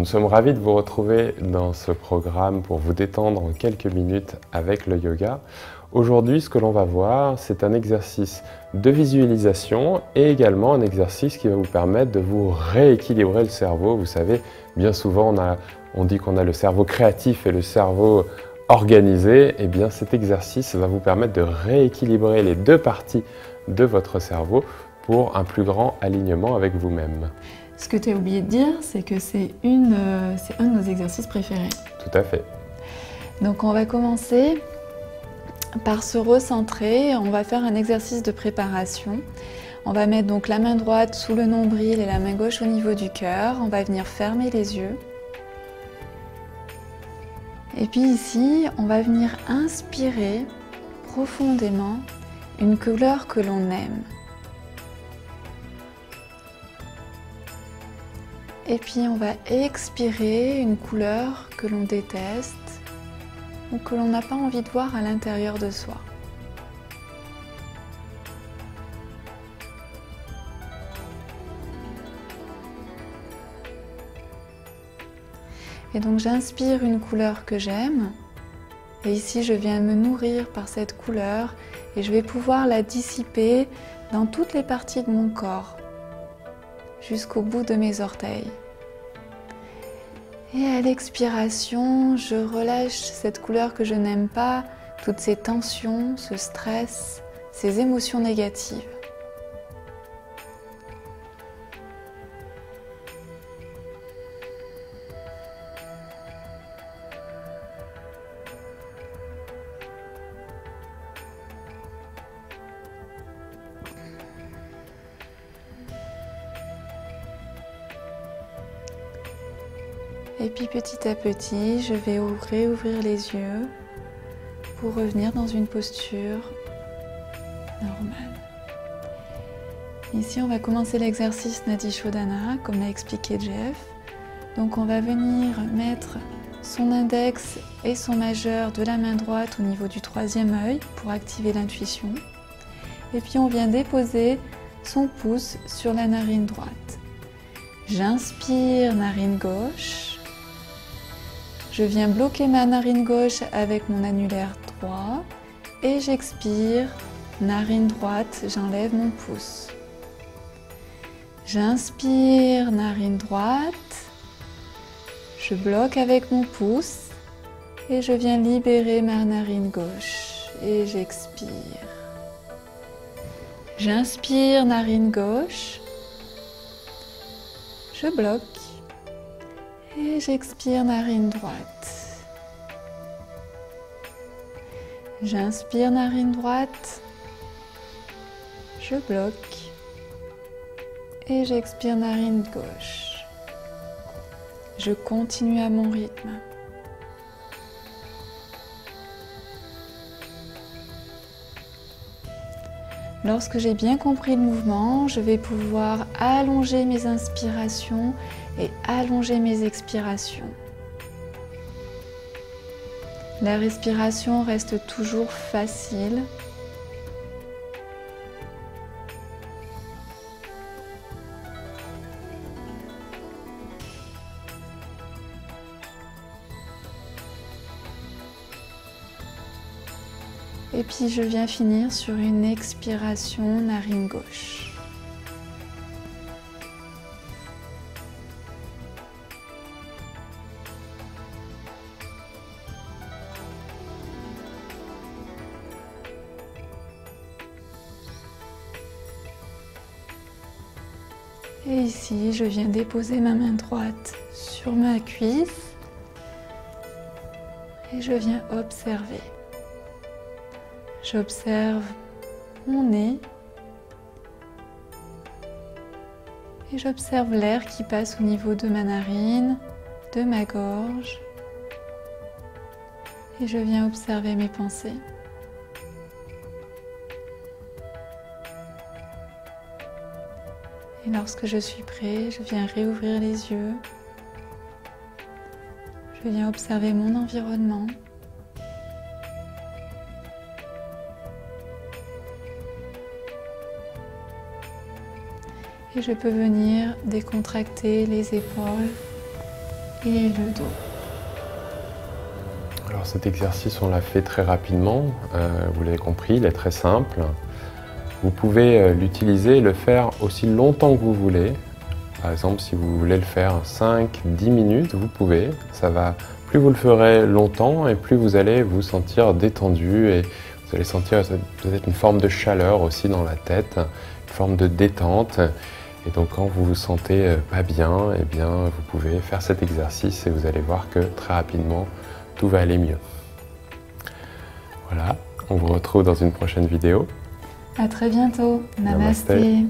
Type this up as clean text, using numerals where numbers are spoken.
Nous sommes ravis de vous retrouver dans ce programme pour vous détendre en quelques minutes avec le yoga. Aujourd'hui, ce que l'on va voir, c'est un exercice de visualisation et également un exercice qui va vous permettre de vous rééquilibrer le cerveau. Vous savez, bien souvent, on dit qu'on a le cerveau créatif et le cerveau organisé. Eh bien, cet exercice va vous permettre de rééquilibrer les deux parties de votre cerveau pour un plus grand alignement avec vous-même. Ce que tu as oublié de dire, c'est que c'est un de nos exercices préférés. Tout à fait. Donc on va commencer par se recentrer. On va faire un exercice de préparation. On va mettre donc la main droite sous le nombril et la main gauche au niveau du cœur. On va venir fermer les yeux. Et puis ici, on va venir inspirer profondément une couleur que l'on aime. Et puis on va expirer une couleur que l'on déteste ou que l'on n'a pas envie de voir à l'intérieur de soi. Et donc j'inspire une couleur que j'aime et ici je viens me nourrir par cette couleur et je vais pouvoir la dissiper dans toutes les parties de mon corps, jusqu'au bout de mes orteils. Et à l'expiration, je relâche cette couleur que je n'aime pas, toutes ces tensions, ce stress, ces émotions négatives. Et puis petit à petit, je vais réouvrir les yeux pour revenir dans une posture normale. Ici, on va commencer l'exercice Nadi Shodhana, comme l'a expliqué Jeff. Donc on va venir mettre son index et son majeur de la main droite au niveau du troisième œil pour activer l'intuition. Et puis on vient déposer son pouce sur la narine droite. J'inspire narine gauche. Je viens bloquer ma narine gauche avec mon annulaire droit et j'expire, narine droite, j'enlève mon pouce. J'inspire, narine droite, je bloque avec mon pouce et je viens libérer ma narine gauche et j'expire. J'inspire, narine gauche, je bloque. Et j'expire narine droite. J'inspire narine droite. Je bloque. Et j'expire narine gauche. Je continue à mon rythme. Lorsque j'ai bien compris le mouvement, je vais pouvoir allonger mes inspirations et allonger mes expirations. La respiration reste toujours facile. Et puis je viens finir sur une expiration narine gauche. Et ici, je viens déposer ma main droite sur ma cuisse et je viens observer. J'observe mon nez et j'observe l'air qui passe au niveau de ma narine, de ma gorge et je viens observer mes pensées. Et lorsque je suis prêt, je viens réouvrir les yeux. Je viens observer mon environnement. Et je peux venir décontracter les épaules et le dos. Alors cet exercice, on l'a fait très rapidement, vous l'avez compris, il est très simple. Vous pouvez l'utiliser et le faire aussi longtemps que vous voulez. Par exemple, si vous voulez le faire 5-10 minutes, vous pouvez. Plus vous le ferez longtemps et plus vous allez vous sentir détendu et vous allez sentir peut-être une forme de chaleur aussi dans la tête, une forme de détente. Et donc quand vous vous sentez pas bien, eh bien vous pouvez faire cet exercice et vous allez voir que très rapidement, tout va aller mieux. Voilà, on vous retrouve dans une prochaine vidéo. À très bientôt. Namasté. Namasté.